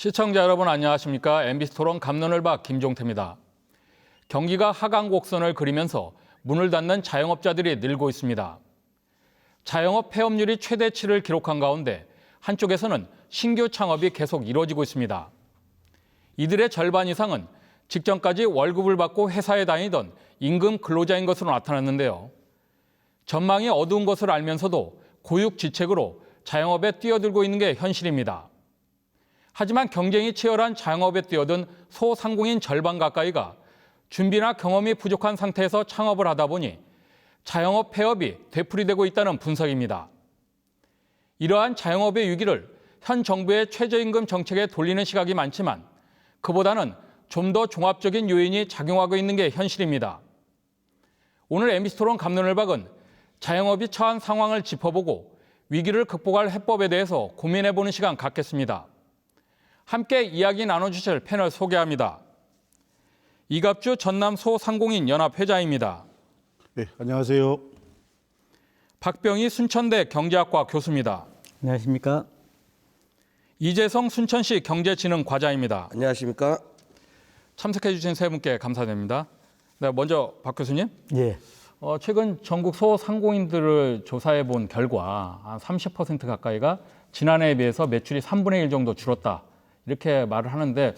시청자 여러분 안녕하십니까? MBC 토론 갑론을 박 김종태입니다. 경기가 하강 곡선을 그리면서 문을 닫는 자영업자들이 늘고 있습니다. 자영업 폐업률이 최대치를 기록한 가운데 한쪽에서는 신규 창업이 계속 이루어지고 있습니다. 이들의 절반 이상은 직전까지 월급을 받고 회사에 다니던 임금 근로자인 것으로 나타났는데요. 전망이 어두운 것을 알면서도 고육지책으로 자영업에 뛰어들고 있는 게 현실입니다. 하지만 경쟁이 치열한 자영업에 뛰어든 소상공인 절반 가까이가 준비나 경험이 부족한 상태에서 창업을 하다 보니 자영업 폐업이 되풀이되고 있다는 분석입니다. 이러한 자영업의 위기를 현 정부의 최저임금 정책에 돌리는 시각이 많지만 그보다는 좀 더 종합적인 요인이 작용하고 있는 게 현실입니다. 오늘 MBC 토론 갑론을 박은 자영업이 처한 상황을 짚어보고 위기를 극복할 해법에 대해서 고민해보는 시간 갖겠습니다. 함께 이야기 나눠주실 패널 소개합니다. 이갑주 전남 소상공인 연합 회장입니다. 네, 안녕하세요. 박병희 순천대 경제학과 교수입니다. 안녕하십니까? 이재성 순천시 경제진흥과장입니다. 안녕하십니까? 참석해 주신 세 분께 감사드립니다. 네, 먼저 박 교수님. 예. 최근 전국 소상공인들을 조사해 본 결과 한 30% 가까이가 지난해에 비해서 매출이 3분의 1 정도 줄었다. 이렇게 말을 하는데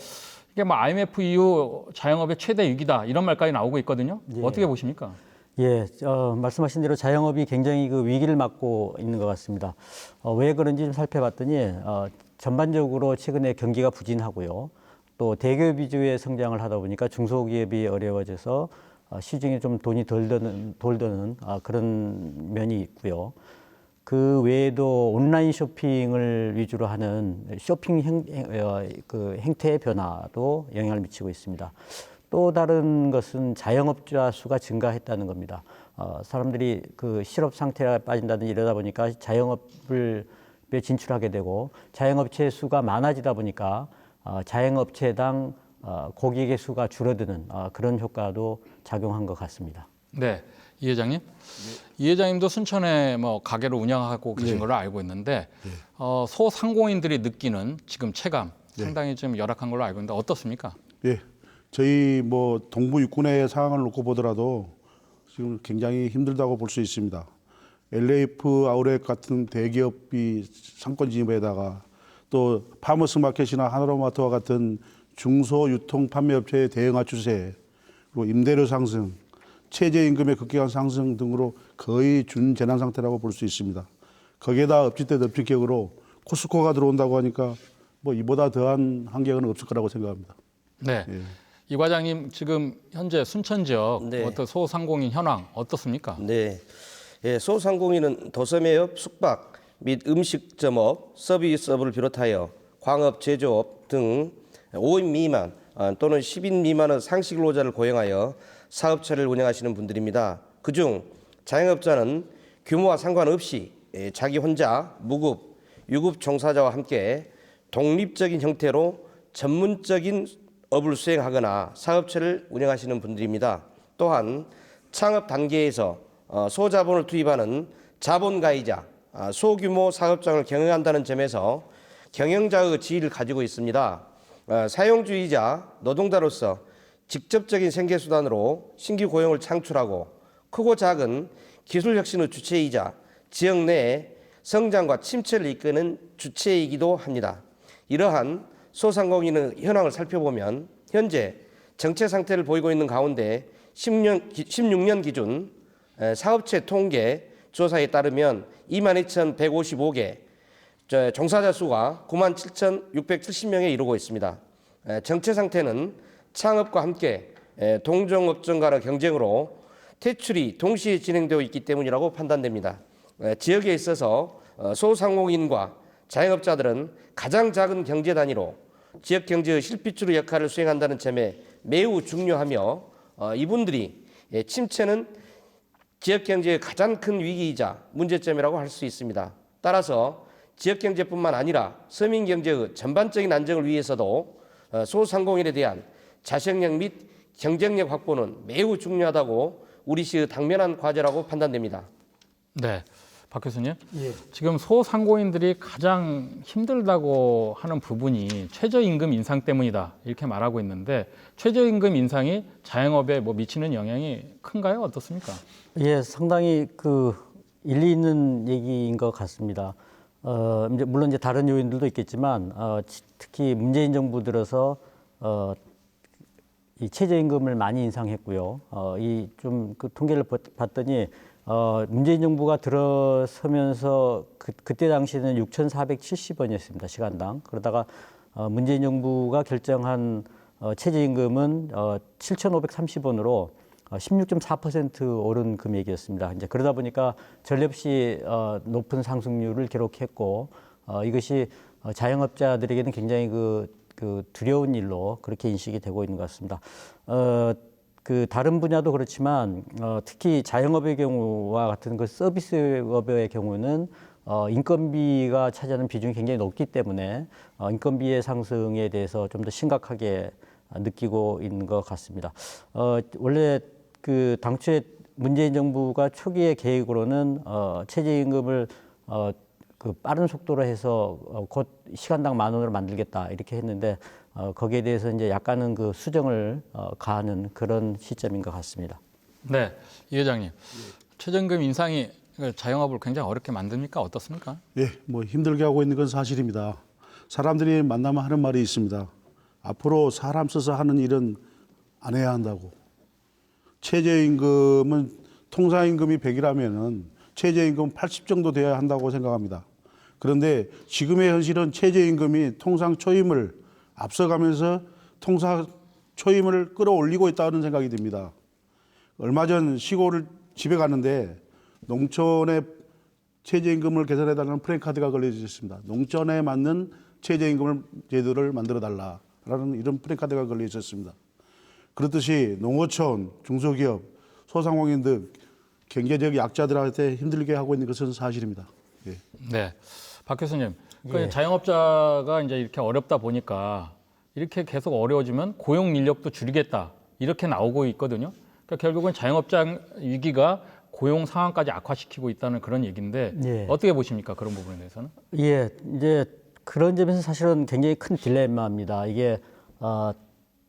이게 뭐 IMF 이후 자영업의 최대 위기다 이런 말까지 나오고 있거든요. 예. 어떻게 보십니까? 예, 말씀하신 대로 자영업이 굉장히 그 위기를 맞고 있는 것 같습니다. 왜 그런지 좀 살펴봤더니 전반적으로 최근에 경기가 부진하고요. 또 대기업 위주의 성장을 하다 보니까 중소기업이 어려워져서 시중에 좀 돈이 덜 드는 그런 면이 있고요. 그 외에도 온라인 쇼핑을 위주로 하는 쇼핑 행태의 변화도 영향을 미치고 있습니다. 또 다른 것은 자영업자 수가 증가했다는 겁니다. 사람들이 그 실업 상태에 빠진다든지 이러다 보니까 자영업을 진출하게 되고 자영업체 수가 많아지다 보니까 자영업체당 고객의 수가 줄어드는 그런 효과도 작용한 것 같습니다. 네, 이 회장님. 이 회장님도 순천에 뭐 가게를 운영하고 계신 걸로 알고 있는데 소상공인들이 느끼는 지금 체감 상당히 좀 열악한 걸로 알고 있는데 어떻습니까? 예, 저희 뭐 동부 육군의 상황을 놓고 보더라도 지금 굉장히 힘들다고 볼 수 있습니다. LAF 아울렛 같은 대기업이 상권 진입에다가 또 파머스 마켓이나 하나로마트와 같은 중소 유통 판매업체의 대응화 추세, 그리고 임대료 상승, 최저임금의 급격한 상승 등으로 거의 준재난 상태라고 볼 수 있습니다. 거기에다 엎짓대 덮치격으로 코스코가 들어온다고 하니까 뭐 이보다 더한 환경은 없을 거라고 생각합니다. 네, 예. 이 과장님 지금 현재 순천 지역 네. 어떤 소상공인 현황 어떻습니까? 네, 예, 소상공인은 도소매업, 숙박 및 음식점업, 서비스업을 비롯하여 광업, 제조업 등 5인 미만 또는 10인 미만의 상식 근로자를 고용하여 사업체를 운영하시는 분들입니다. 그중 자영업자는 규모와 상관없이 자기 혼자 무급, 유급 종사자와 함께 독립적인 형태로 전문적인 업을 수행하거나 사업체를 운영하시는 분들입니다. 또한 창업 단계에서 소자본을 투입하는 자본가이자 소규모 사업장을 경영한다는 점에서 경영자의 지위를 가지고 있습니다. 사용주의자 노동자로서 직접적인 생계수단으로 신규 고용을 창출하고 크고 작은 기술혁신의 주체이자 지역 내의 성장과 침체를 이끄는 주체이기도 합니다. 이러한 소상공인의 현황을 살펴보면 현재 정체 상태를 보이고 있는 가운데 16년 기준 사업체 통계 조사에 따르면 22,155개, 종사자 수가 97,670명에 이르고 있습니다. 정체 상태는 창업과 함께 동종업종 간의 경쟁으로 퇴출이 동시에 진행되고 있기 때문이라고 판단됩니다. 지역에 있어서 소상공인과 자영업자들은 가장 작은 경제 단위로 지역 경제의 실핏줄 역할을 수행한다는 점에 매우 중요하며 이분들이 침체는 지역 경제의 가장 큰 위기이자 문제점이라고 할 수 있습니다. 따라서 지역 경제뿐만 아니라 서민 경제의 전반적인 안정을 위해서도 소상공인에 대한 자생력 및 경쟁력 확보는 매우 중요하다고 우리 시의 당면한 과제라고 판단됩니다. 네, 박 교수님, 지금 소상공인들이 가장 힘들다고 하는 부분이 최저임금 인상 때문이다 이렇게 말하고 있는데 최저임금 인상이 자영업에 뭐 미치는 영향이 큰가요? 어떻습니까? 예, 상당히 그 일리 있는 얘기인 것 같습니다. 이제 물론 이제 다른 요인들도 있겠지만 특히 문재인 정부 들어서 이 최저임금을 많이 인상했고요. 이 좀 그 통계를 봤더니 문재인 정부가 들어서면서 그때 당시에는 6,470원이었습니다. 시간당. 그러다가 문재인 정부가 결정한 최저임금은 7,530원으로 16.4% 오른 금액이었습니다. 이제 그러다 보니까 전례 없이 높은 상승률을 기록했고 이것이 자영업자들에게는 굉장히 그 두려운 일로 그렇게 인식이 되고 있는 것 같습니다. 그 다른 분야도 그렇지만 특히 자영업의 경우와 같은 그 서비스업의 경우는 인건비가 차지하는 비중이 굉장히 높기 때문에 인건비의 상승에 대해서 좀 더 심각하게 느끼고 있는 것 같습니다. 원래 그 당초에 문재인 정부가 초기의 계획으로는 최저임금을 그 빠른 속도로 해서 곧 시간당 10,000원으로 만들겠다 이렇게 했는데 거기에 대해서 이제 약간은 그 수정을 가하는 그런 시점인 것 같습니다. 네, 이 회장님, 최저임금 인상이 자영업을 굉장히 어렵게 만듭니까? 어떻습니까? 예, 뭐 힘들게 하고 있는 건 사실입니다. 사람들이 만나면 하는 말이 있습니다. 앞으로 사람 써서 하는 일은 안 해야 한다고. 최저임금은 통상임금이 100이라면은 최저임금 80 정도 돼야 한다고 생각합니다. 그런데 지금의 현실은 최저임금이 통상 초임을 앞서가면서 통상 초임을 끌어올리고 있다는 생각이 듭니다. 얼마 전 시골을 집에 갔는데 농촌에 최저임금을 개선해달라는 프랜카드가 걸려져 있습니다. 농촌에 맞는 최저임금을 제도를 만들어달라라는 이런 프랜카드가 걸려 있었습니다. 그렇듯이 농어촌, 중소기업, 소상공인 등 경제적 약자들한테 힘들게 하고 있는 것은 사실입니다. 예. 네, 박 교수님, 그 자영업자가 이제 이렇게 어렵다 보니까 이렇게 계속 어려워지면 고용 인력도 줄이겠다 이렇게 나오고 있거든요. 그러니까 결국은 자영업자 위기가 고용 상황까지 악화시키고 있다는 그런 얘기인데 예. 어떻게 보십니까? 그런 부분에 대해서는? 예, 이제 그런 점에서 사실은 굉장히 큰 딜레마입니다. 이게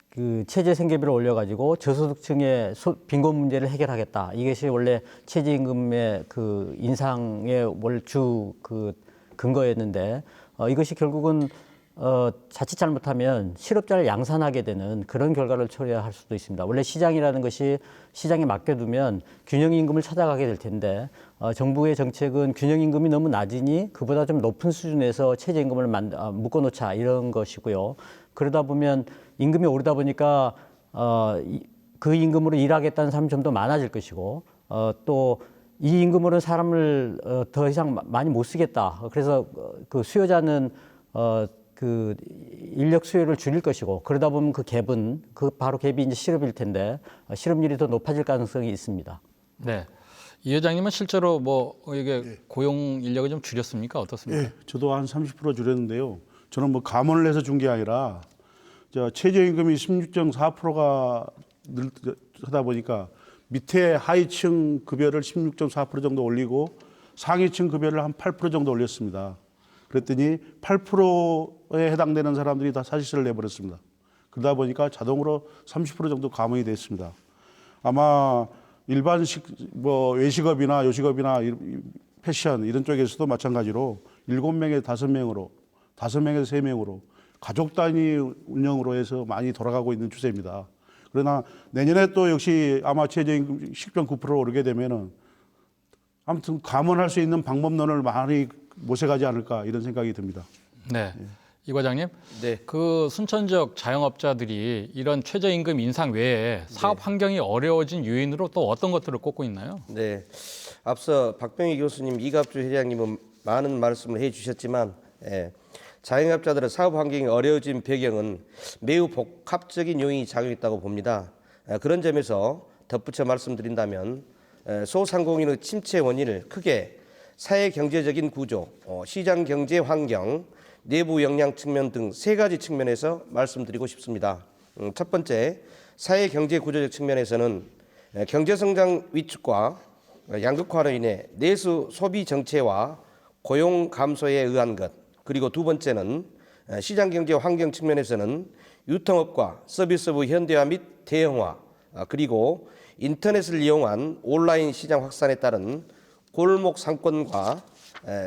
그 최저 생계비를 올려가지고 저소득층의 빈곤 문제를 해결하겠다. 이것이 원래 최저임금의 그 인상의 원주 그 근거였는데 이것이 결국은 자칫 잘못하면 실업자를 양산하게 되는 그런 결과를 초래할 수도 있습니다. 원래 시장이라는 것이 시장에 맡겨두면 균형임금을 찾아가게 될 텐데 정부의 정책은 균형임금이 너무 낮으니 그보다 좀 높은 수준에서 최저임금을 묶어놓자 이런 것이고요. 그러다 보면 임금이 오르다 보니까 그 임금으로 일하겠다는 사람이 좀 더 많아질 것이고 또 이 임금으로는 사람을 더 이상 많이 못 쓰겠다. 그래서 그 수요자는 그 인력 수요를 줄일 것이고 그러다 보면 그 갭은 그 바로 갭이 이제 실업일 텐데 실업률이 더 높아질 가능성이 있습니다. 네, 이 회장님은 실제로 뭐 이게 고용 인력을 좀 줄였습니까? 어떻습니까? 예, 저도 한 30% 줄였는데요. 저는 뭐 감원을 해서 준 게 아니라 최저임금이 16.4%가 하다 보니까 밑에 하위층 급여를 16.4% 정도 올리고 상위층 급여를 한 8% 정도 올렸습니다. 그랬더니 8%에 해당되는 사람들이 다 사직서를 내버렸습니다. 그러다 보니까 자동으로 30% 정도 감원이 됐습니다. 아마 일반식 뭐 외식업이나 요식업이나 패션 이런 쪽에서도 마찬가지로 7명에 5명으로 5명에서 3명으로 가족 단위 운영으로 해서 많이 돌아가고 있는 추세입니다. 그러나 내년에 또 역시 아마 최저임금 10.9% 오르게 되면은 아무튼 감원할 수 있는 방법론을 많이 모색하지 않을까 이런 생각이 듭니다. 네, 이 과장님, 네. 그 순천 지역 자영업자들이 이런 최저임금 인상 외에 사업 환경이 어려워진 요인으로 또 어떤 것들을 꼽고 있나요? 네, 앞서 박병희 교수님, 이갑주 회장님은 많은 말씀을 해주셨지만 자영업자들의 사업 환경이 어려워진 배경은 매우 복합적인 요인이 작용했다고 봅니다. 그런 점에서 덧붙여 말씀드린다면 소상공인의 침체 원인을 크게 사회 경제적인 구조, 시장 경제 환경, 내부 역량 측면 등 3가지 측면에서 말씀드리고 싶습니다. 첫 번째, 사회 경제 구조적 측면에서는 경제 성장 위축과 양극화로 인해 내수 소비 정체와 고용 감소에 의한 것, 그리고 두 번째는 시장 경제 환경 측면에서는 유통업과 서비스부 현대화 및 대형화, 그리고 인터넷을 이용한 온라인 시장 확산에 따른 골목 상권과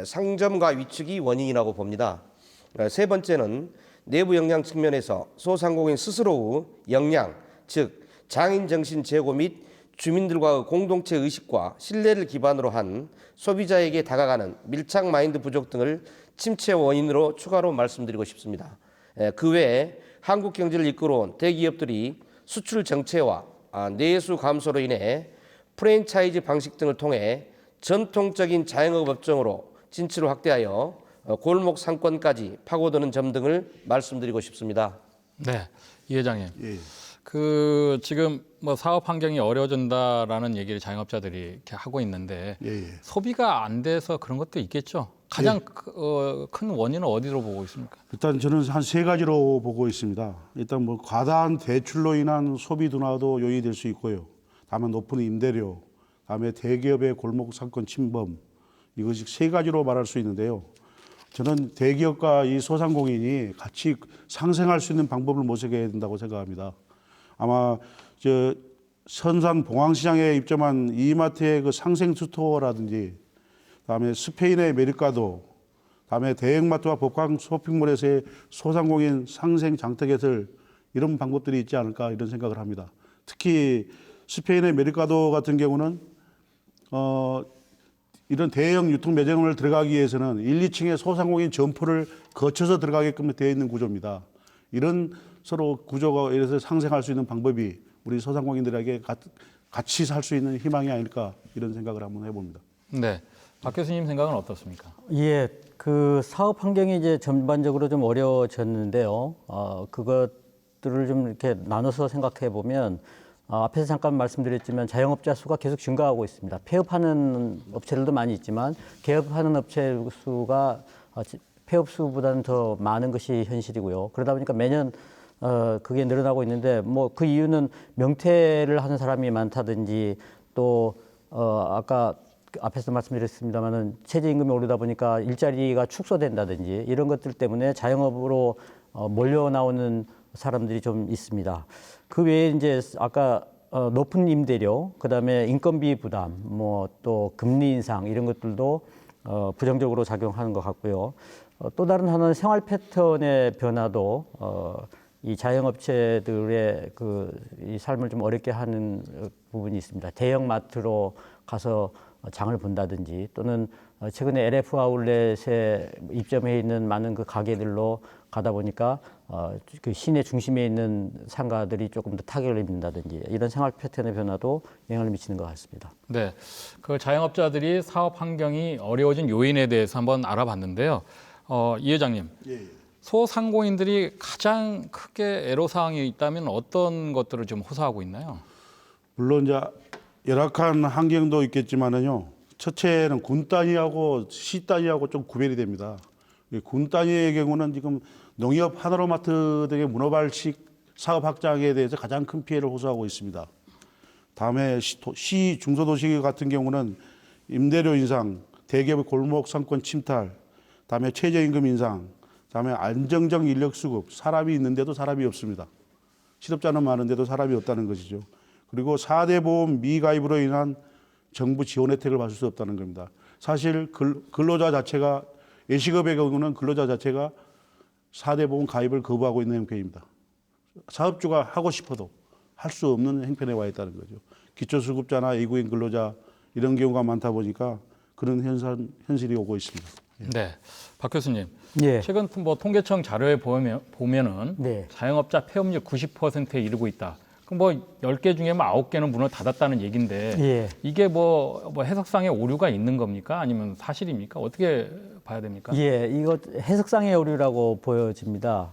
상점가 위축이 원인이라고 봅니다. 세 번째는 내부 역량 측면에서 소상공인 스스로의 역량, 즉 장인 정신 제고 및 주민들과의 공동체 의식과 신뢰를 기반으로 한 소비자에게 다가가는 밀착 마인드 부족 등을 침체 원인으로 추가로 말씀드리고 싶습니다. 그 외에 한국 경제를 이끌어온 대기업들이 수출 정체와 내수 감소로 인해 프랜차이즈 방식 등을 통해 전통적인 자영업 업종으로 진출을 확대하여 골목 상권까지 파고드는 점 등을 말씀드리고 싶습니다. 네, 이 회장님. 예. 그 지금 뭐 사업 환경이 어려워진다라는 얘기를 자영업자들이 이렇게 하고 있는데 예, 예. 소비가 안 돼서 그런 것도 있겠죠. 가장 큰 원인은 어디로 보고 있습니까? 일단 저는 한 세 가지로 보고 있습니다. 일단 뭐 과다한 대출로 인한 소비 둔화도 요인이 될 수 있고요. 다만 높은 임대료, 다음에 대기업의 골목 상권 침범, 이것이 세 가지로 말할 수 있는데요. 저는 대기업과 이 소상공인이 같이 상생할 수 있는 방법을 모색해야 된다고 생각합니다. 아마 저 선산 봉황시장에 입점한 이마트의 그 상생 스토어라든지, 다음에 스페인의 메르카도, 다음에 대형마트와 복합 쇼핑몰에서의 소상공인 상생 장터 개설, 이런 방법들이 있지 않을까 이런 생각을 합니다. 특히 스페인의 메르카도 같은 경우는 이런 대형 유통 매장을 들어가기 위해서는 1, 2층의 소상공인 점포를 거쳐서 들어가게끔 되어 있는 구조입니다. 이런 서로 구조가 이래서 상생할 수 있는 방법이 우리 소상공인들에게 같이 살 수 있는 희망이 아닐까 이런 생각을 한번 해봅니다. 네, 박 교수님 생각은 어떻습니까? 예, 그 사업 환경이 이제 전반적으로 좀 어려워졌는데요. 그것들을 좀 이렇게 나눠서 생각해 보면 앞에서 잠깐 말씀드렸지만 자영업자 수가 계속 증가하고 있습니다. 폐업하는 업체들도 많이 있지만 개업하는 업체 수가 폐업 수보다는 더 많은 것이 현실이고요. 그러다 보니까 매년 그게 늘어나고 있는데 뭐 그 이유는 명퇴를 하는 사람이 많다든지 또 아까 앞에서 말씀드렸습니다마는 최저임금이 오르다 보니까 일자리가 축소된다든지 이런 것들 때문에 자영업으로 몰려 나오는 사람들이 좀 있습니다. 그 외에 이제 아까 높은 임대료, 그다음에 인건비 부담, 뭐 또 금리 인상 이런 것들도 부정적으로 작용하는 것 같고요. 또 다른 하나는 생활 패턴의 변화도 이 자영업체들의 이 삶을 좀 어렵게 하는 부분이 있습니다. 대형 마트로 가서 장을 본다든지 또는 최근에 LF 아울렛에 입점해 있는 많은 그 가게들로 가다 보니까 그 시내 중심에 있는 상가들이 조금 더 타격을 입는다든지 이런 생활 패턴의 변화도 영향을 미치는 것 같습니다. 네, 그 자영업자들이 사업 환경이 어려워진 요인에 대해서 한번 알아봤는데요. 이 회장님, 소상공인들이 가장 크게 애로사항이 있다면 어떤 것들을 좀 호소하고 있나요? 물론 이제 열악한 환경도 있겠지만은요. 첫째는 군 단위하고 시 단위하고 좀 구별이 됩니다. 군 단위의 경우는 지금 농협 하나로마트 등의 문어발식 사업 확장에 대해서 가장 큰 피해를 호소하고 있습니다. 다음에 시 중소도시 같은 경우는 임대료 인상, 대기업의 골목 상권 침탈, 다음에 최저임금 인상, 다음에 안정적 인력 수급, 사람이 있는데도 사람이 없습니다. 실업자는 많은데도 사람이 없다는 것이죠. 그리고 4대 보험 미가입으로 인한 정부 지원 혜택을 받을 수 없다는 겁니다. 사실 근로자 자체가 예식업의 경우는 근로자 자체가 4대 보험 가입을 거부하고 있는 형편입니다. 사업주가 하고 싶어도 할 수 없는 형편에 와 있다는 거죠. 기초수급자나 외국인 근로자 이런 경우가 많다 보니까 그런 현실이 오고 있습니다. 네, 박 교수님. 예. 최근 뭐 통계청 자료에 보면은 네. 자영업자 폐업률 90%에 이르고 있다. 그럼 뭐 10개 중에 뭐 9개는 문을 닫았다는 얘기인데 예. 이게 뭐 해석상의 오류가 있는 겁니까? 아니면 사실입니까? 어떻게 봐야 됩니까? 예, 이거 해석상의 오류라고 보여집니다.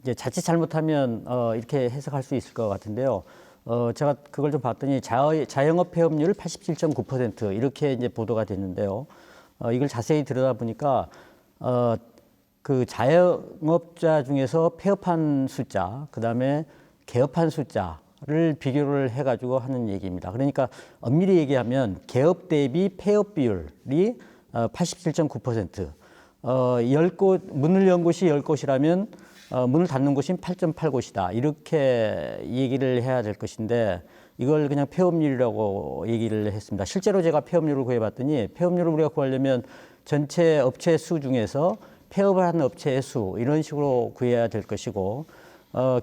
이제 자칫 잘못하면 이렇게 해석할 수 있을 것 같은데요. 제가 그걸 좀 봤더니 자영업 폐업률 87.9% 이렇게 이제 보도가 됐는데요. 이걸 자세히 들여다보니까 그 자영업자 중에서 폐업한 숫자, 그다음에 개업한 숫자, 를 비교를 해가지고 하는 얘기입니다. 그러니까 엄밀히 얘기하면 개업 대비 폐업 비율이 87.9%, 10곳, 문을 연 곳이 10곳이라면 문을 닫는 곳이 8.8곳이다. 이렇게 얘기를 해야 될 것인데 이걸 그냥 폐업률이라고 얘기를 했습니다. 실제로 제가 폐업률을 구해봤더니 폐업률을 우리가 구하려면 전체 업체 수 중에서 폐업을 하는 업체의 수 이런 식으로 구해야 될 것이고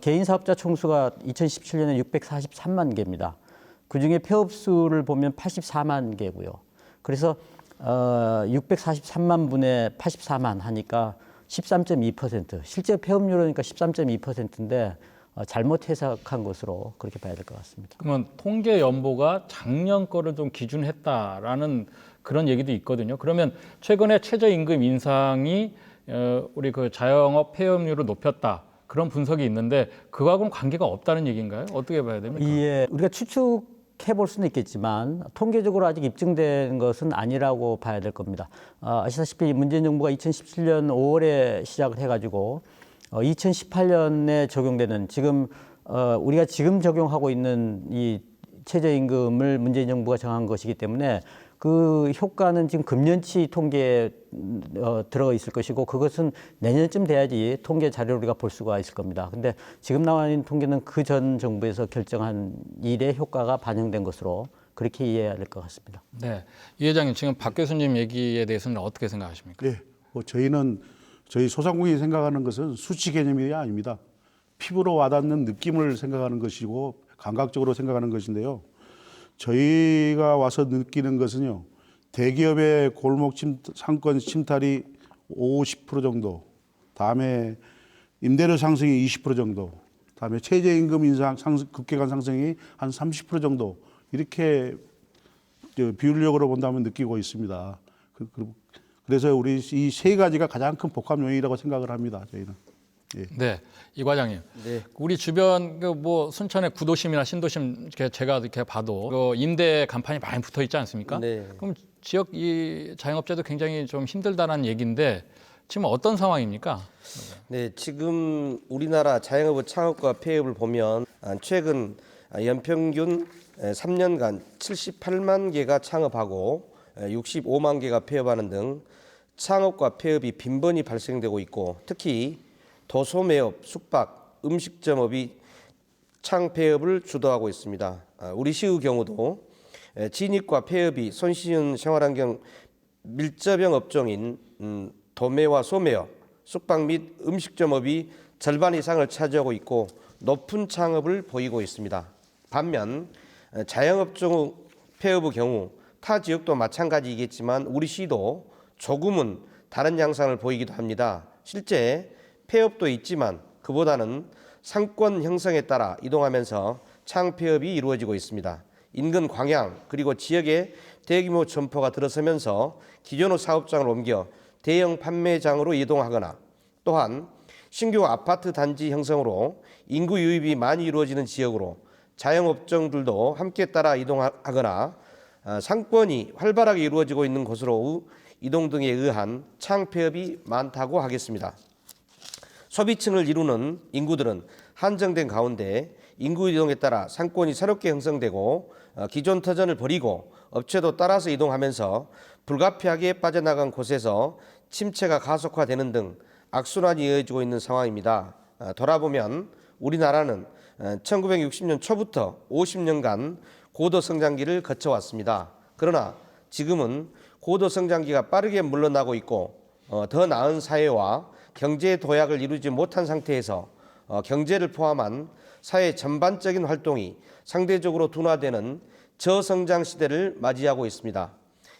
개인 사업자 총수가 2017년에 643만 개입니다. 그중에 폐업 수를 보면 84만 개고요. 그래서 643만 분의 84만 하니까 13.2%. 실제 폐업률은 그러니까 13.2%인데 잘못 해석한 것으로 그렇게 봐야 될 것 같습니다. 그러면 통계 연보가 작년 거를 좀 기준했다라는 그런 얘기도 있거든요. 그러면 최근에 최저임금 인상이 우리 그 자영업 폐업률을 높였다. 그런 분석이 있는데 그거하고는 관계가 없다는 얘기인가요? 어떻게 봐야 됩니까? 예, 우리가 추측해 볼 수는 있겠지만 통계적으로 아직 입증된 것은 아니라고 봐야 될 겁니다. 아시다시피 문재인 정부가 2017년 5월에 시작을 해가지고 2018년에 적용되는 지금 우리가 지금 적용하고 있는 이 최저임금을 문재인 정부가 정한 것이기 때문에 그 효과는 지금 금년치 통계에 들어가 있을 것이고 그것은 내년쯤 돼야지 통계 자료를 우리가 볼 수가 있을 겁니다. 근데 지금 나와 있는 통계는 그 전 정부에서 결정한 일의 효과가 반영된 것으로 그렇게 이해해야 될 것 같습니다. 네, 이 회장님 지금 박 교수님 얘기에 대해서는 어떻게 생각하십니까? 네, 저희 소상공인이 생각하는 것은 수치 개념이 아닙니다. 피부로 와닿는 느낌을 생각하는 것이고 감각적으로 생각하는 것인데요. 저희가 와서 느끼는 것은요. 대기업의 골목 상권 침탈이 50% 정도, 다음에 임대료 상승이 20% 정도, 다음에 최저임금 인상 급격한 상승이 한 30% 정도 이렇게 비율적으로 본다면 느끼고 있습니다. 그래서 우리 이 세 가지가 가장 큰 복합 요인이라고 생각을 합니다. 저희는. 예. 네, 이 과장님. 네. 우리 주변 뭐 순천의 구도심이나 신도심 제가 이렇게 봐도 그 임대 간판이 많이 붙어 있지 않습니까? 네. 그럼 지역 이 자영업자도 굉장히 좀 힘들다는 얘기인데 지금 어떤 상황입니까? 네, 지금 우리나라 자영업의 창업과 폐업을 보면 최근 연평균 3년간 78만 개가 창업하고 65만 개가 폐업하는 등 창업과 폐업이 빈번히 발생되고 있고 특히 도소매업, 숙박, 음식점업이 창폐업을 주도하고 있습니다. 우리 시의 경우도 진입과 폐업이 손쉬운 생활환경 밀접형 업종인 도매와 소매업, 숙박 및 음식점업이 절반 이상을 차지하고 있고 높은 창업을 보이고 있습니다. 반면 자영업종 폐업의 경우 타 지역도 마찬가지이겠지만 우리 시도 조금은 다른 양상을 보이기도 합니다. 실제 폐업도 있지만 그보다는 상권 형성에 따라 이동하면서 창폐업이 이루어지고 있습니다. 인근 광양 그리고 지역에 대규모 점포가 들어서면서 기존의 사업장을 옮겨 대형 판매장으로 이동하거나 또한 신규 아파트 단지 형성으로 인구 유입이 많이 이루어지는 지역으로 자영업종들도 함께 따라 이동하거나 상권이 활발하게 이루어지고 있는 곳으로 이동 등에 의한 창폐업이 많다고 하겠습니다. 소비층을 이루는 인구들은 한정된 가운데 인구 이동에 따라 상권이 새롭게 형성되고 기존 터전을 버리고 업체도 따라서 이동하면서 불가피하게 빠져나간 곳에서 침체가 가속화되는 등 악순환이 이어지고 있는 상황입니다. 돌아보면 우리나라는 1960년 초부터 50년간 고도 성장기를 거쳐왔습니다. 그러나 지금은 고도 성장기가 빠르게 물러나고 있고 더 나은 사회와 경제 도약을 이루지 못한 상태에서 경제를 포함한 사회 전반적인 활동이 상대적으로 둔화되는 저성장 시대를 맞이하고 있습니다.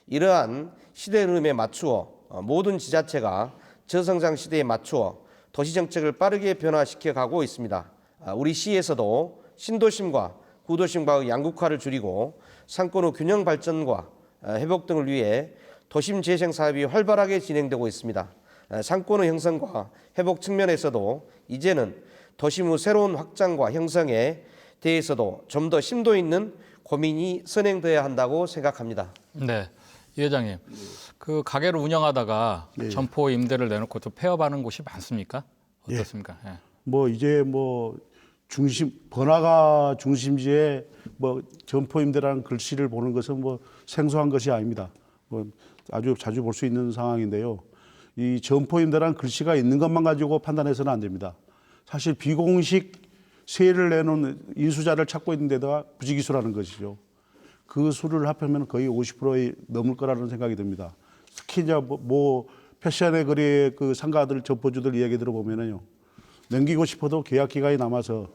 이러한 시대 흐름에 맞추어 모든 지자체가 저성장 시대에 맞추어 도시정책을 빠르게 변화시켜 가고 있습니다. 우리 시에서도 신도심과 구도심과의 양극화를 줄이고 상권의 균형 발전과 회복 등을 위해 도심 재생 사업이 활발하게 진행되고 있습니다. 상권의 형성과 회복 측면에서도 이제는 도심의 새로운 확장과 형성에 대해서도 좀 더 심도 있는 고민이 선행돼야 한다고 생각합니다. 네, 이 회장님. 그 가게를 운영하다가 네. 점포 임대를 내놓고 또 폐업하는 곳이 많습니까? 어떻습니까? 예. 이제 번화가 중심지에 뭐 점포임대라는 글씨를 보는 것은 뭐 생소한 것이 아닙니다. 뭐 아주 자주 볼 수 있는 상황인데요. 이 점포임대라는 글씨가 있는 것만 가지고 판단해서는 안 됩니다. 사실 비공식 세를 내놓은 인수자를 찾고 있는 데다가 부지기수라는 것이죠. 그 수를 합하면 거의 50%에 넘을 거라는 생각이 듭니다. 특히 이제 뭐 패션의 거리의 그 상가들 점포주들 이야기 들어보면은요, 넘기고 싶어도 계약 기간이 남아서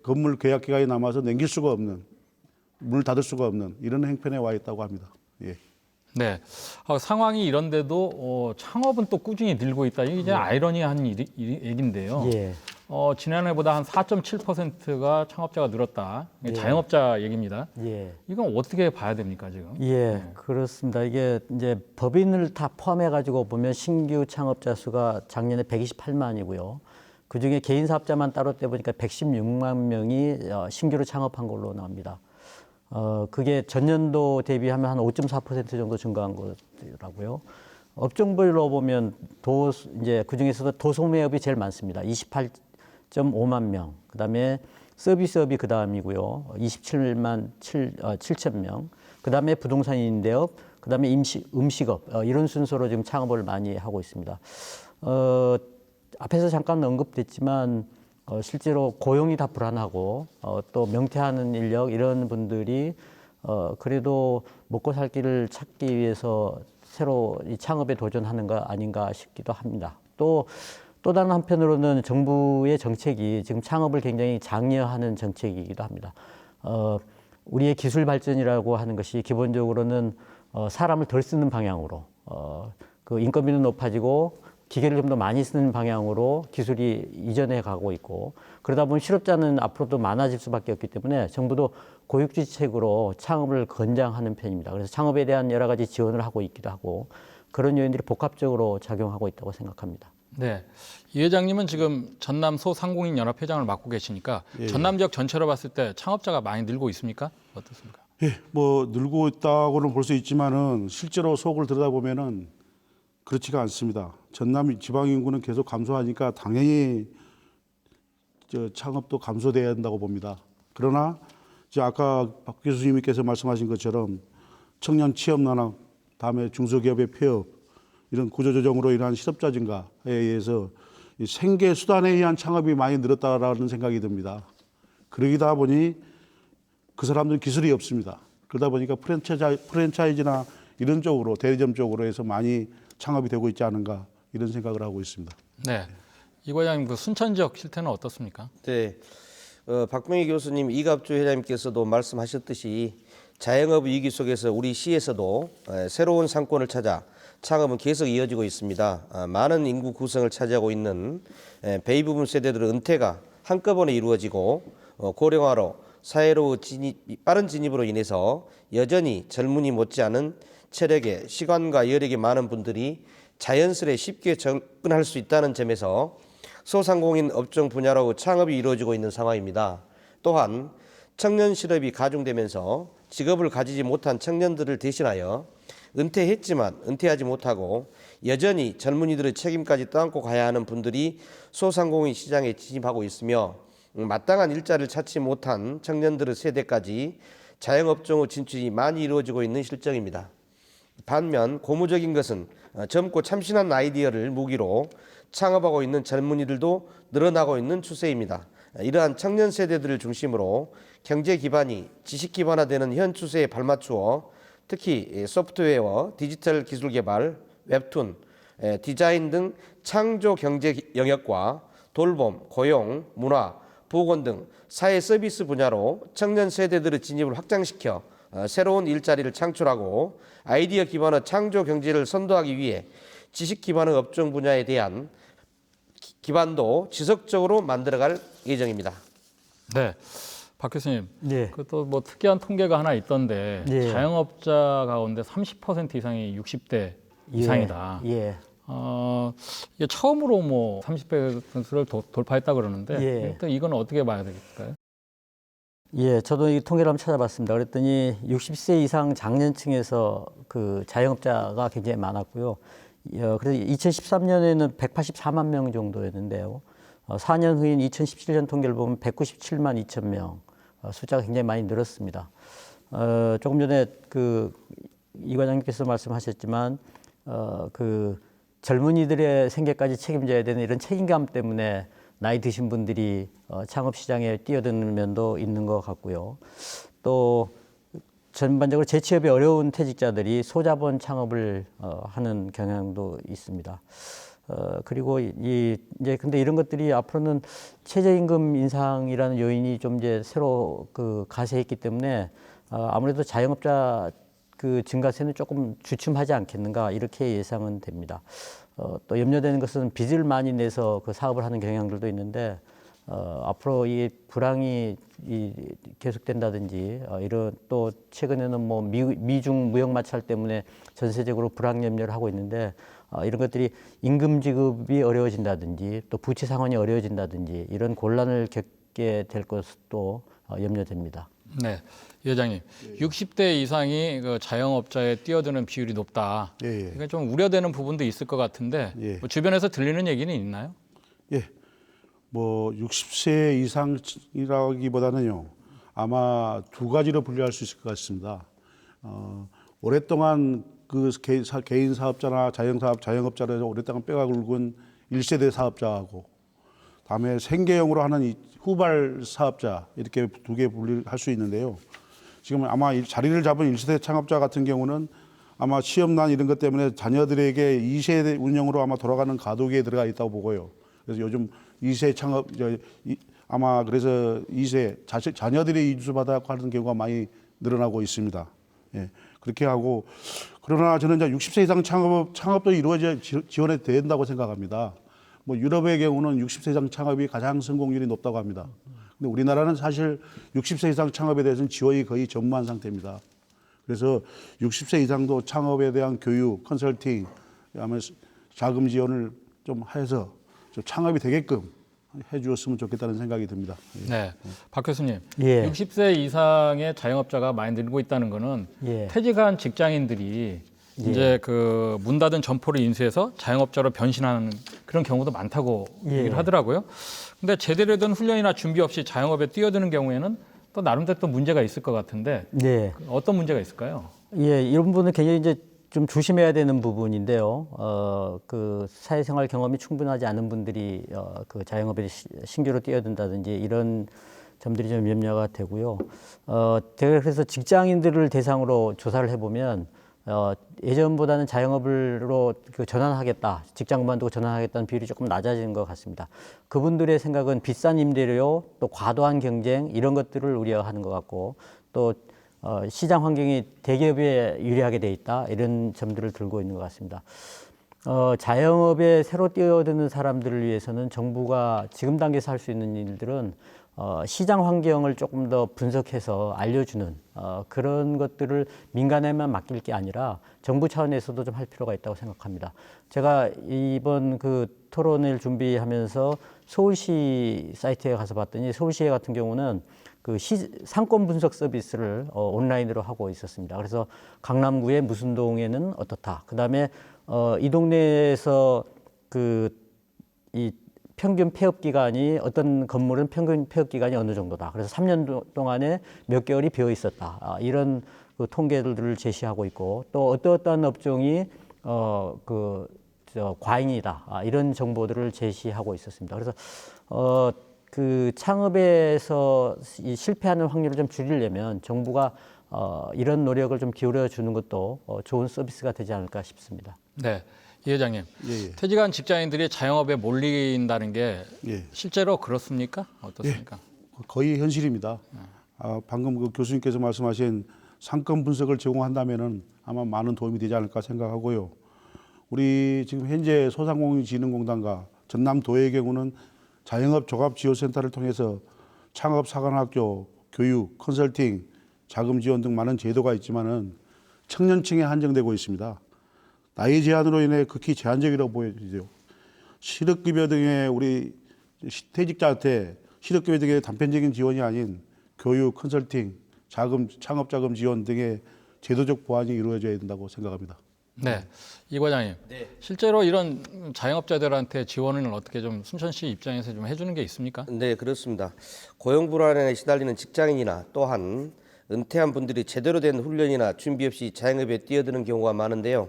건물 계약 기간이 남아서 넘길 수가 없는, 문을 닫을 수가 없는 이런 행편에 와 있다고 합니다. 예. 네. 상황이 이런데도 창업은 또 꾸준히 늘고 있다. 이게 이제 아이러니한 얘기인데요. 예. 지난해보다 한 4.7%가 창업자가 늘었다. 이게 자영업자 얘기입니다. 예. 이건 어떻게 봐야 됩니까, 지금? 예, 그렇습니다. 이게 이제 법인을 다 포함해 가지고 보면 신규 창업자 수가 작년에 128만이고요. 그 중에 개인 사업자만 따로 떼보니까 116만 명이 신규로 창업한 걸로 나옵니다. 그게 전년도 대비하면 한 5.4% 정도 증가한 거라고요. 업종별로 보면 이제 그 중에서도 도소매업이 제일 많습니다. 28.5만 명. 그다음에 서비스업이 그다음이고요. 27만 7천 명. 그다음에 부동산 임대업, 그다음에 음식업 이런 순서로 지금 창업을 많이 하고 있습니다. 앞에서 잠깐 언급됐지만 실제로 고용이 다 불안하고 또 명퇴하는 인력 이런 분들이 그래도 먹고 살 길을 찾기 위해서 새로 이 창업에 도전하는 거 아닌가 싶기도 합니다. 또 다른 한편으로는 정부의 정책이 지금 창업을 굉장히 장려하는 정책이기도 합니다. 우리의 기술 발전이라고 하는 것이 기본적으로는 사람을 덜 쓰는 방향으로 그 인건비는 높아지고 기계를 좀 더 많이 쓰는 방향으로 기술이 이전해 가고 있고, 그러다 보면 실업자는 앞으로도 많아질 수밖에 없기 때문에 정부도 고육지책으로 창업을 권장하는 편입니다. 그래서 창업에 대한 여러 가지 지원을 하고 있기도 하고, 그런 요인들이 복합적으로 작용하고 있다고 생각합니다. 네. 이 회장님은 지금 전남 소상공인 연합 회장을 맡고 계시니까 전남 지역 전체로 봤을 때 창업자가 많이 늘고 있습니까? 어떻습니까? 예, 뭐 늘고 있다고는 볼 수 있지만은 실제로 속을 들여다보면은 그렇지가 않습니다. 전남 지방 인구는 계속 감소하니까 당연히 창업도 감소돼야 한다고 봅니다. 그러나 이제 아까 박 교수님께서 말씀하신 것처럼 청년 취업 난학, 다음에 중소기업의 폐업, 이런 구조조정으로 인한 실업자 증가에 의해서 이 생계 수단에 의한 창업이 많이 늘었다라는 생각이 듭니다. 그러다 보니 그 사람들은 기술이 없습니다. 그러다 보니까 프랜차이즈나 이런 쪽으로, 대리점 쪽으로 해서 많이 창업이 되고 있지 않은가 이런 생각을 하고 있습니다. 네. 이 과장님, 그 순천 지역 실태는 어떻습니까? 네, 박병희 교수님, 이갑주 회장님께서도 말씀하셨듯이 자영업 위기 속에서 우리 시에서도 새로운 상권을 찾아 창업은 계속 이어지고 있습니다. 많은 인구 구성을 차지하고 있는 베이비붐 세대들의 은퇴가 한꺼번에 이루어지고 고령화로 사회로 빠른 진입으로 인해서 여전히 젊은이 못지않은 체력에 시간과 여력이 많은 분들이 자연스레 쉽게 접근할 수 있다는 점에서 소상공인 업종 분야로 창업이 이루어지고 있는 상황입니다. 또한 청년 실업이 가중되면서 직업을 가지지 못한 청년들을 대신하여 은퇴했지만 은퇴하지 못하고 여전히 젊은이들의 책임까지 떠안고 가야 하는 분들이 소상공인 시장에 진입하고 있으며, 마땅한 일자리를 찾지 못한 청년들의 세대까지 자영업종의 진출이 많이 이루어지고 있는 실정입니다. 반면 고무적인 것은 젊고 참신한 아이디어를 무기로 창업하고 있는 젊은이들도 늘어나고 있는 추세입니다. 이러한 청년 세대들을 중심으로 경제 기반이 지식 기반화되는 현 추세에 발맞추어 특히 소프트웨어, 디지털 기술 개발, 웹툰, 디자인 등 창조 경제 영역과 돌봄, 고용, 문화, 보건 등 사회 서비스 분야로 청년 세대들의 진입을 확장시켜 새로운 일자리를 창출하고 아이디어 기반의 창조 경제를 선도하기 위해 지식 기반의 업종 분야에 대한 기반도 지속적으로 만들어갈 예정입니다. 네. 박 교수님, 네. 그또 뭐 특이한 통계가 하나 있던데 네. 자영업자 가운데 30% 이상이 60대 이상이다. 예. 이게 처음으로 뭐 30%를 돌파했다 그러는데 예. 일단 이건 어떻게 봐야 될까요? 예, 저도 이 통계를 한번 찾아봤습니다. 그랬더니 60세 이상 장년층에서 그 자영업자가 굉장히 많았고요. 그래서 2013년에는 184만 명 정도였는데요. 4년 후인 2017년 통계를 보면 197만 2천 명, 숫자가 굉장히 많이 늘었습니다. 조금 전에 이 과장님께서 말씀하셨지만 그 젊은이들의 생계까지 책임져야 되는 이런 책임감 때문에 나이 드신 분들이 창업 시장에 뛰어드는 면도 있는 것 같고요. 또 전반적으로 재취업이 어려운 퇴직자들이 소자본 창업을 하는 경향도 있습니다. 그리고 이제 근데 이런 것들이 앞으로는 최저임금 인상이라는 요인이 좀 이제 새로 가세했기 때문에 아무래도 자영업자 증가세는 조금 주춤하지 않겠는가 이렇게 예상은 됩니다. 또 염려되는 것은 빚을 많이 내서 사업을 하는 경향들도 있는데 앞으로 이 불황이 계속된다든지 이런 또 최근에는 뭐 미중 무역 마찰 때문에 전세적으로 불황 염려를 하고 있는데 이런 것들이 임금 지급이 어려워진다든지 또 부채 상환이 어려워진다든지 이런 곤란을 겪게 될 것도 염려됩니다. 네, 이 회장님, 60대 이상이 자영업자에 뛰어드는 비율이 높다. 예. 이게 좀 우려되는 부분도 있을 것 같은데 예. 뭐 주변에서 들리는 얘기는 있나요? 예. 뭐 60세 이상이라기보다는요. 아마 두 가지로 분류할 수 있을 것 같습니다. 오랫동안 개인 사업자나 자영업자를 오랫동안 뼈가 굵은 1세대 사업자하고 다음에 생계형으로 하는 이 후발 사업자 이렇게 두 개 분류할 수 있는데요. 지금 아마 자리를 잡은 1세대 창업자 같은 경우는 아마 취업난 이런 것 때문에 자녀들에게 2세대 운영으로 아마 돌아가는 가도기에 들어가 있다고 보고요. 그래서 요즘 2세 창업 아마 그래서 2세 자녀들이 인수받아 하는 경우가 많이 늘어나고 있습니다. 예, 그렇게 하고 그러나 저는 이제 60세 이상 창업도 지원이 된다고 생각합니다. 뭐 유럽의 경우는 60세 이상 창업이 가장 성공률이 높다고 합니다. 근데 우리나라는 사실 60세 이상 창업에 대해서는 지원이 거의 전무한 상태입니다. 그래서 60세 이상도 창업에 대한 교육, 컨설팅, 그다음에 자금 지원을 좀 해서 좀 창업이 되게끔 해주었으면 좋겠다는 생각이 듭니다. 네, 박 교수님, 예. 60세 이상의 자영업자가 많이 늘고 있다는 거는 예. 퇴직한 직장인들이 이제 문 닫은 점포를 인수해서 자영업자로 변신하는 그런 경우도 많다고 얘기를 하더라고요. 근데 제대로 된 훈련이나 준비 없이 자영업에 뛰어드는 경우에는 또 나름대로 또 문제가 있을 것 같은데 네. 어떤 문제가 있을까요? 예, 이런 부분은 굉장히 이제 좀 조심해야 되는 부분인데요. 사회생활 경험이 충분하지 않은 분들이 자영업에 신규로 뛰어든다든지 이런 점들이 좀 염려가 되고요. 제가 그래서 직장인들을 대상으로 조사를 해보면 예전보다는 자영업으로 전환하겠다, 직장 그만두고 전환하겠다는 비율이 조금 낮아지는 것 같습니다. 그분들의 생각은 비싼 임대료, 또 과도한 경쟁 이런 것들을 우려하는 것 같고 또 시장 환경이 대기업에 유리하게 돼 있다 이런 점들을 들고 있는 것 같습니다. 자영업에 새로 뛰어드는 사람들을 위해서는 정부가 지금 단계에서 할 수 있는 일들은 시장 환경을 조금 더 분석해서 알려주는 그런 것들을 민간에만 맡길 게 아니라 정부 차원에서도 좀 할 필요가 있다고 생각합니다. 제가 이번 토론을 준비하면서 서울시 사이트에 가서 봤더니 서울시 같은 경우는 상권 분석 서비스를 온라인으로 하고 있었습니다. 그래서 강남구의 무슨 동에는 어떻다. 그다음에 이 동네에서 이 평균 폐업 기간이 어떤 건물은 평균 폐업 기간이 어느 정도다. 그래서 3년 동안에 몇 개월이 비어 있었다. 이런 통계들을 제시하고 있고 또 어떠한 업종이 과잉이다. 이런 정보들을 제시하고 있었습니다. 그래서 창업에서 실패하는 확률을 좀 줄이려면 정부가 이런 노력을 좀 기울여 주는 것도 좋은 서비스가 되지 않을까 싶습니다. 네, 이 회장님, 예. 퇴직한 직장인들이 자영업에 몰린다는 게 예. 실제로 그렇습니까? 어떻습니까? 거의 현실입니다. 방금 교수님께서 말씀하신 상권 분석을 제공한다면은 아마 많은 도움이 되지 않을까 생각하고요. 우리 지금 현재 소상공인진흥공단과 전남도의 경우는 자영업 종합지원센터를 통해서 창업 사관학교, 교육, 컨설팅, 자금 지원 등 많은 제도가 있지만은 청년층에 한정되고 있습니다. 나이 제한으로 인해 극히 제한적이라고 보여지죠. 실업급여 등의 우리 퇴직자한테 실업급여 등의 단편적인 지원이 아닌 교육, 컨설팅, 창업자금 지원 등의 제도적 보완이 이루어져야 된다고 생각합니다. 네, 이 과장님. 네. 실제로 이런 자영업자들한테 지원을 어떻게 좀 순천시 입장에서 좀 해주는 게 있습니까? 네, 그렇습니다. 고용 불안에 시달리는 직장인이나 또한 은퇴한 분들이 제대로 된 훈련이나 준비 없이 자영업에 뛰어드는 경우가 많은데요.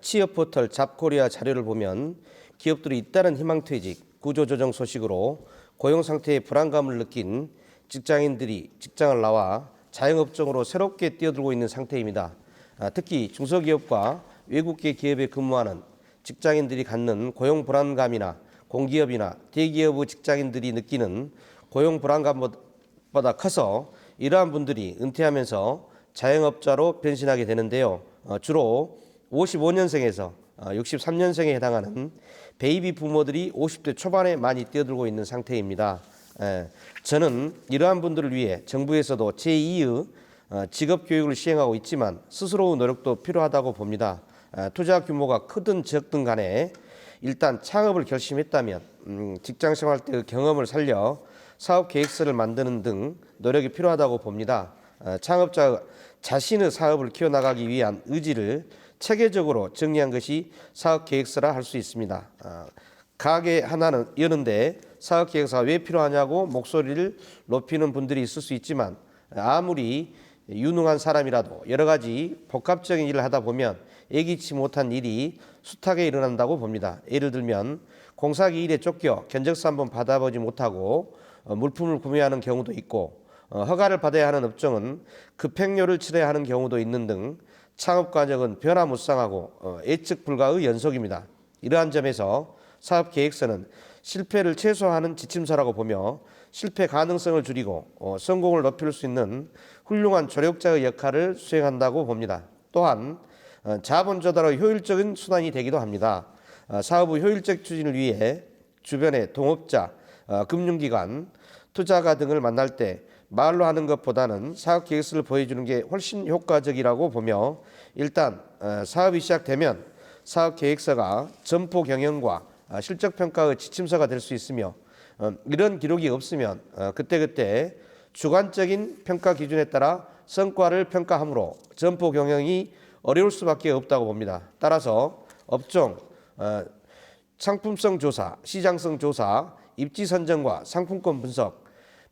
취업 포털 잡코리아 자료를 보면 기업들이 잇따른 희망퇴직, 구조조정 소식으로 고용 상태의 불안감을 느낀 직장인들이 직장을 나와 자영업종으로 새롭게 뛰어들고 있는 상태입니다. 특히 중소기업과 외국계 기업에 근무하는 직장인들이 갖는 고용 불안감이나 공기업이나 대기업의 직장인들이 느끼는 고용 불안감보다 커서 이러한 분들이 은퇴하면서 자영업자로 변신하게 되는데요. 주로 55년생에서 63년생에 해당하는 베이비 부모들이 50대 초반에 많이 뛰어들고 있는 상태입니다. 저는 이러한 분들을 위해 정부에서도 제2의 직업 교육을 시행하고 있지만 스스로의 노력도 필요하다고 봅니다. 투자 규모가 크든 적든 간에 일단 창업을 결심했다면 직장 생활 때의 경험을 살려 사업 계획서를 만드는 등 노력이 필요하다고 봅니다. 창업자 자신의 사업을 키워나가기 위한 의지를 체계적으로 정리한 것이 사업 계획서라 할 수 있습니다. 가게 하나는 여는데 사업 계획서가 왜 필요하냐고 목소리를 높이는 분들이 있을 수 있지만 아무리 유능한 사람이라도 여러 가지 복합적인 일을 하다 보면 예기치 못한 일이 숱하게 일어난다고 봅니다. 예를 들면 공사기 일에 쫓겨 견적서 한번 받아보지 못하고 물품을 구매하는 경우도 있고 허가를 받아야 하는 업종은 급행료를 치러야 하는 경우도 있는 등 창업 과정은 변화무쌍하고 예측 불가의 연속입니다. 이러한 점에서 사업 계획서는 실패를 최소화하는 지침서라고 보며 실패 가능성을 줄이고 성공을 높일 수 있는 훌륭한 조력자의 역할을 수행한다고 봅니다. 또한 자본 조달의 효율적인 수단이 되기도 합니다. 사업의 효율적 추진을 위해 주변의 동업자, 금융기관, 투자가 등을 만날 때 말로 하는 것보다는 사업 계획서를 보여주는 게 훨씬 효과적이라고 보며 일단 사업이 시작되면 사업 계획서가 점포 경영과 실적 평가의 지침서가 될 수 있으며 이런 기록이 없으면 그때그때 주관적인 평가 기준에 따라 성과를 평가하므로 점포 경영이 어려울 수밖에 없다고 봅니다. 따라서 업종, 상품성 조사, 시장성 조사, 입지 선정과 상품권 분석,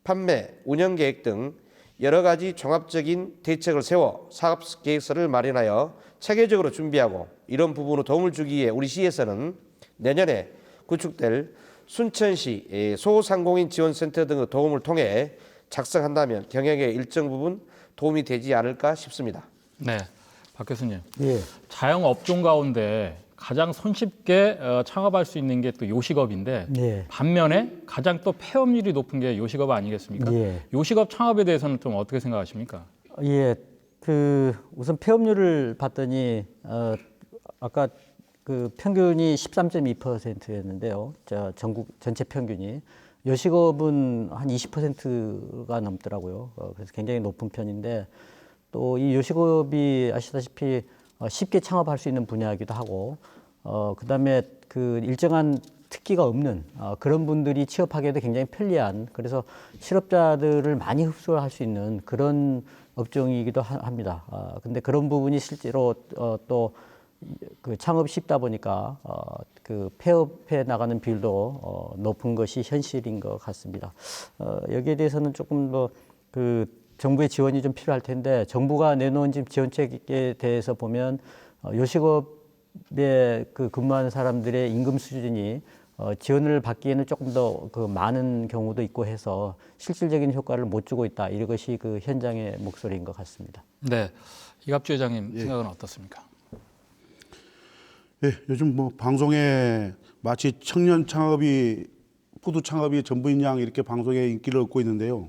판매, 운영 계획 등 여러 가지 종합적인 대책을 세워 사업 계획서를 마련하여 체계적으로 준비하고 이런 부분으로 도움을 주기 위해 우리 시에서는 내년에 구축될 순천시 소상공인 지원센터 등의 도움을 통해 작성한다면 경영에 일정 부분 도움이 되지 않을까 싶습니다. 네, 박 교수님. 예. 자영업종 가운데 가장 손쉽게 창업할 수 있는 게 또 요식업인데 예. 반면에 가장 또 폐업률이 높은 게 요식업 아니겠습니까? 예. 요식업 창업에 대해서는 좀 어떻게 생각하십니까? 예, 우선 폐업률을 봤더니 아까 그 평균이 13.2%였는데요. 전국 전체 평균이 요식업은 한 20%가 넘더라고요. 그래서 굉장히 높은 편인데 또 이 요식업이 아시다시피 쉽게 창업할 수 있는 분야이기도 하고 그다음에 그 일정한 특기가 없는 그런 분들이 취업하기에도 굉장히 편리한 그래서 실업자들을 많이 흡수할 수 있는 그런 업종이기도 합니다. 근데 그런 부분이 실제로 또 그 창업이 쉽다 보니까 그 폐업해 나가는 비율도 높은 것이 현실인 것 같습니다. 여기에 대해서는 조금 더 그 정부의 지원이 좀 필요할 텐데 정부가 내놓은 지금 지원책에 대해서 보면 요식업에 그 근무하는 사람들의 임금 수준이 지원을 받기에는 조금 더 그 많은 경우도 있고 해서 실질적인 효과를 못 주고 있다. 이것이 그 현장의 목소리인 것 같습니다. 네, 이갑주 회장님 생각은 어떻습니까? 예, 요즘 뭐 방송에 마치 청년 창업이 푸드 창업이 전부인 양 이렇게 방송에 인기를 얻고 있는데요.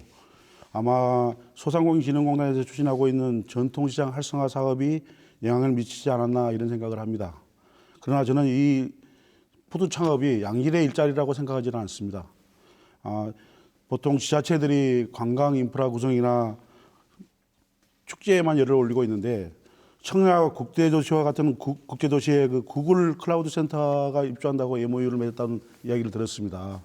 아마 소상공인진흥공단에서 추진하고 있는 전통시장 활성화 사업이 영향을 미치지 않았나 이런 생각을 합니다. 그러나 저는 이 푸드 창업이 양질의 일자리라고 생각하지는 않습니다. 보통 지자체들이 관광 인프라 구성이나 축제에만 열을 올리고 있는데 청라 국제도시와 같은 국제도시에 그 구글 클라우드 센터가 입주한다고 MOU를 맺었다는 이야기를 들었습니다.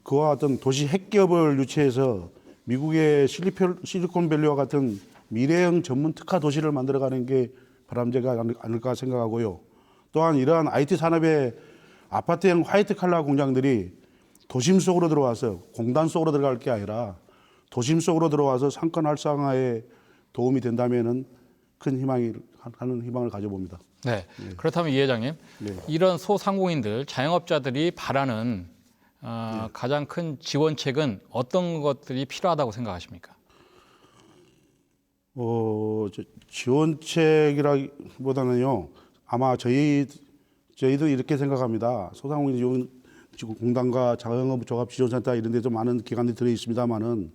그와 같은 도시 핵기업을 유치해서 미국의 실리콘밸리와 같은 미래형 전문 특화 도시를 만들어가는 게 바람직하지 않을까 생각하고요. 또한 이러한 IT 산업의 아파트형 화이트 칼라 공장들이 도심 속으로 들어와서 공단 속으로 들어갈 게 아니라 도심 속으로 들어와서 상권 활성화에 도움이 된다면은 큰 희망을 가져봅니다. 네. 그렇다면 이 회장님, 이런 소상공인들, 자영업자들이 바라는 가장 큰 지원책은 어떤 것들이 필요하다고 생각하십니까? 지원책이라기보다는요. 아마 저희도 이렇게 생각합니다. 소상공인 공단과 자영업 조합 지원센터 이런 데도 많은 기관들이 들어 있습니다만은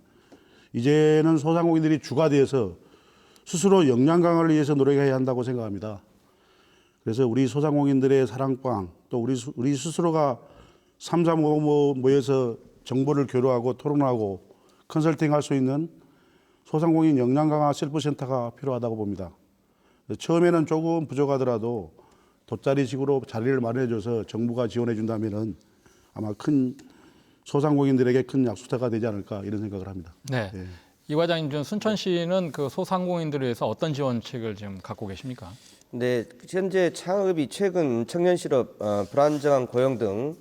이제는 소상공인들이 주가 되어서 스스로 역량 강화를 위해서 노력해야 한다고 생각합니다. 그래서 우리 소상공인들의 사랑방 또 우리 스스로가 335 모여서 정보를 교류하고 토론하고 컨설팅할 수 있는 소상공인 역량 강화 셀프센터가 필요하다고 봅니다. 처음에는 조금 부족하더라도 돗자리식으로 자리를 마련해줘서 정부가 지원해준다면은 아마 큰 소상공인들에게 큰 약수터가 되지 않을까 이런 생각을 합니다. 네. 이 과장님, 좀 순천시는 그 소상공인들을 위해서 어떤 지원책을 지금 갖고 계십니까? 네, 현재 창업이 최근 청년 실업, 불안정한 고용 등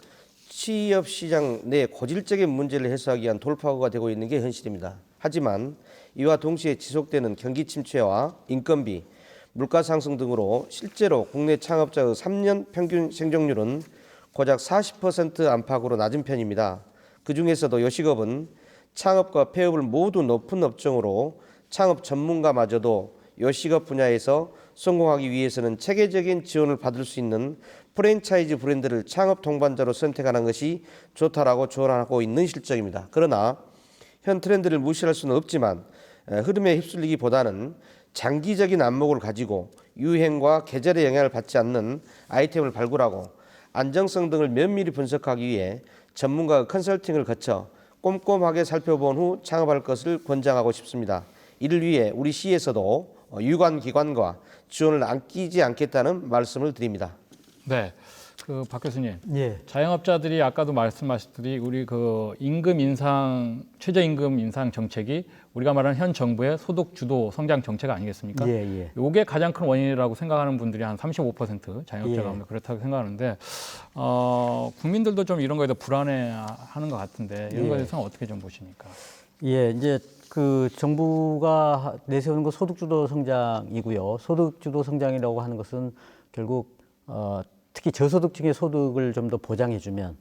취업 시장 내 고질적인 문제를 해소하기 위한 돌파구가 되고 있는 게 현실입니다. 하지만 이와 동시에 지속되는 경기 침체와 인건비, 물가 상승 등으로 실제로 국내 창업자의 3년 평균 생존율은 고작 40% 안팎으로 낮은 편입니다. 그중에서도 요식업은 창업과 폐업을 모두 높은 업종으로 창업 전문가마저도 요식업 분야에서 성공하기 위해서는 체계적인 지원을 받을 수 있는 프랜차이즈 브랜드를 창업 동반자로 선택하는 것이 좋다라고 조언하고 있는 실정입니다. 그러나 현 트렌드를 무시할 수는 없지만 흐름에 휩쓸리기보다는 장기적인 안목을 가지고 유행과 계절의 영향을 받지 않는 아이템을 발굴하고 안정성 등을 면밀히 분석하기 위해 전문가 컨설팅을 거쳐 꼼꼼하게 살펴본 후 창업할 것을 권장하고 싶습니다. 이를 위해 우리 시에서도 유관기관과 지원을 아끼지 않겠다는 말씀을 드립니다. 네. 박 교수님, 예. 자영업자들이 아까도 말씀하셨듯이 우리 임금 인상, 최저임금 인상 정책이 우리가 말하는 현 정부의 소득 주도 성장 정책 아니겠습니까? 예. 이게 가장 큰 원인이라고 생각하는 분들이 한 35% 자영업자 가운데 그렇다고 생각하는데 국민들도 좀 이런 거에 대해 불안해하는 것 같은데 이런 거에 대해서는 어떻게 좀 보십니까? 예, 이제 그 정부가 내세우는 거 소득주도 성장이고요. 소득주도 성장이라고 하는 것은 결국 특히 저소득층의 소득을 좀 더 보장해주면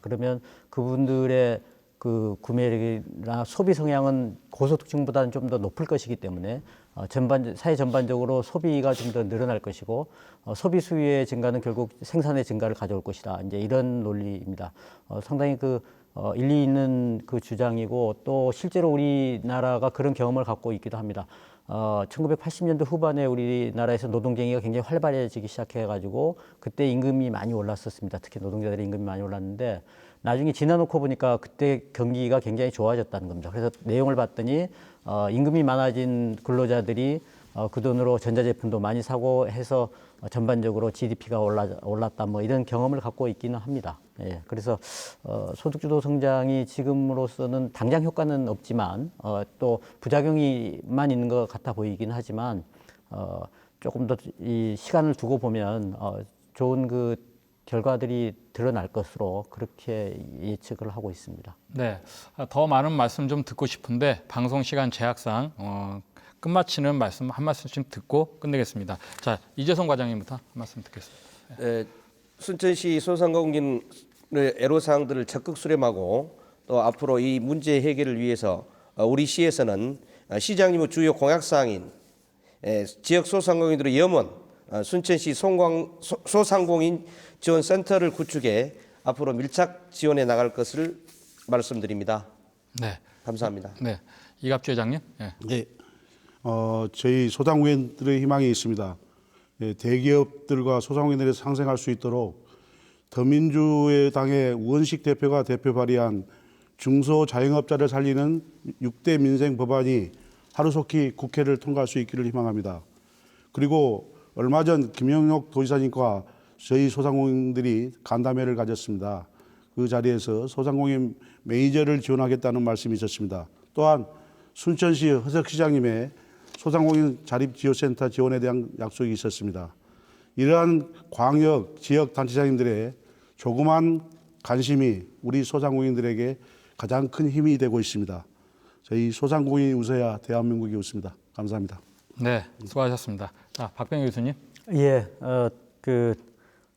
그러면 그분들의 그 구매력이나 소비 성향은 고소득층보다는 좀 더 높을 것이기 때문에 사회 전반적으로 소비가 좀 더 늘어날 것이고 소비 수요의 증가는 결국 생산의 증가를 가져올 것이다. 이제 이런 논리입니다. 상당히 일리 있는 그 주장이고 또 실제로 우리나라가 그런 경험을 갖고 있기도 합니다. 1980년대 후반에 우리나라에서 노동쟁의가 굉장히 활발해지기 시작해가지고 그때 임금이 많이 올랐었습니다. 특히 노동자들의 임금이 많이 올랐는데 나중에 지나놓고 보니까 그때 경기가 굉장히 좋아졌다는 겁니다. 그래서 내용을 봤더니 임금이 많아진 근로자들이 그 돈으로 전자제품도 많이 사고 해서 전반적으로 GDP가 올랐다 뭐 이런 경험을 갖고 있기는 합니다. 예, 그래서 소득주도 성장이 지금으로서는 당장 효과는 없지만 또 부작용이만 있는 것 같아 보이긴 하지만 조금 더 이 시간을 두고 보면 좋은 그 결과들이 드러날 것으로 그렇게 예측을 하고 있습니다. 네, 더 많은 말씀 좀 듣고 싶은데 방송 시간 제약상 끝마치는 말씀 한 말씀씩 듣고 끝내겠습니다. 자, 이재성 과장님부터 한 말씀 듣겠습니다. 네, 순천시 소상공인의 애로사항들을 적극 수렴하고 또 앞으로 이 문제 해결을 위해서 우리 시에서는 시장님의 주요 공약사항인 지역 소상공인들의 염원 순천시 소상공인 지원센터를 구축해 앞으로 밀착 지원해 나갈 것을 말씀드립니다. 네, 감사합니다. 네, 이갑주 회장님. 네. 네. 저희 소상공인들의 희망이 있습니다. 대기업들과 소상공인들이 상생할 수 있도록 더민주의 당의 우원식 대표가 대표 발의한 중소자영업자를 살리는 6대 민생 법안이 하루속히 국회를 통과할 수 있기를 희망합니다. 그리고 얼마 전 김영옥 도지사님과 저희 소상공인들이 간담회를 가졌습니다. 그 자리에서 소상공인 매니저를 지원하겠다는 말씀이 있었습니다. 또한 순천시 허석시장님의 소상공인 자립지원센터 지원에 대한 약속이 있었습니다. 이러한 광역, 지역 단체장님들의 조그만 관심이 우리 소상공인들에게 가장 큰 힘이 되고 있습니다. 저희 소상공인이 웃어야 대한민국이 웃습니다. 감사합니다. 네, 수고하셨습니다. 자, 박병희 교수님. 예,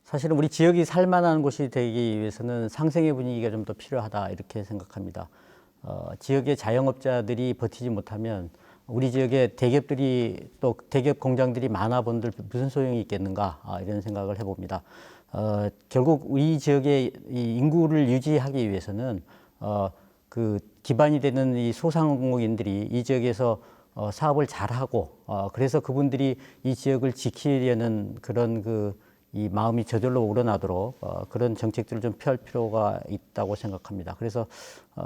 사실은 우리 지역이 살만한 곳이 되기 위해서는 상생의 분위기가 좀 더 필요하다 이렇게 생각합니다. 지역의 자영업자들이 버티지 못하면 우리 지역의 대기업들이 또 대기업 공장들이 많아 본들 무슨 소용이 있겠는가 이런 생각을 해봅니다. 결국 우리 지역의 이 인구를 유지하기 위해서는 그 기반이 되는 이 소상공인들이 이 지역에서 사업을 잘하고 그래서 그분들이 이 지역을 지키려는 그런 이 마음이 저절로 우러나도록 그런 정책들을 좀 펼 필요가 있다고 생각합니다. 그래서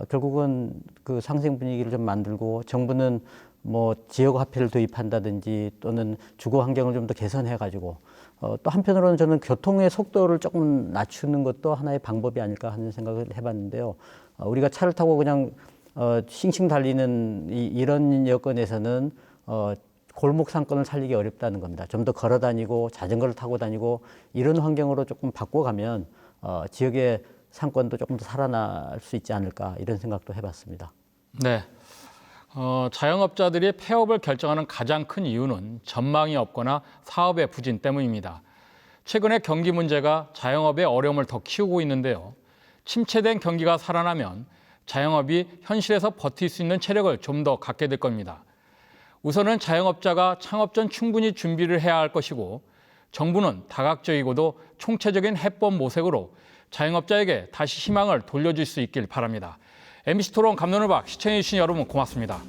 결국은 그 상생 분위기를 좀 만들고 정부는 뭐 지역 화폐를 도입한다든지 또는 주거 환경을 좀 더 개선해 가지고 또 한편으로는 저는 교통의 속도를 조금 낮추는 것도 하나의 방법이 아닐까 하는 생각을 해봤는데요. 우리가 차를 타고 그냥 싱싱 달리는 이런 여건에서는 골목 상권을 살리기 어렵다는 겁니다. 좀 더 걸어 다니고 자전거를 타고 다니고 이런 환경으로 조금 바꿔가면 지역의 상권도 조금 더 살아날 수 있지 않을까 이런 생각도 해봤습니다. 네. 자영업자들이 폐업을 결정하는 가장 큰 이유는 전망이 없거나 사업의 부진 때문입니다. 최근에 경기 문제가 자영업의 어려움을 더 키우고 있는데요. 침체된 경기가 살아나면 자영업이 현실에서 버틸 수 있는 체력을 좀 더 갖게 될 겁니다. 우선은 자영업자가 창업 전 충분히 준비를 해야 할 것이고 정부는 다각적이고도 총체적인 해법 모색으로 자영업자에게 다시 희망을 돌려줄 수 있길 바랍니다. MBC 토론 감론을 박 시청해주신 여러분 고맙습니다.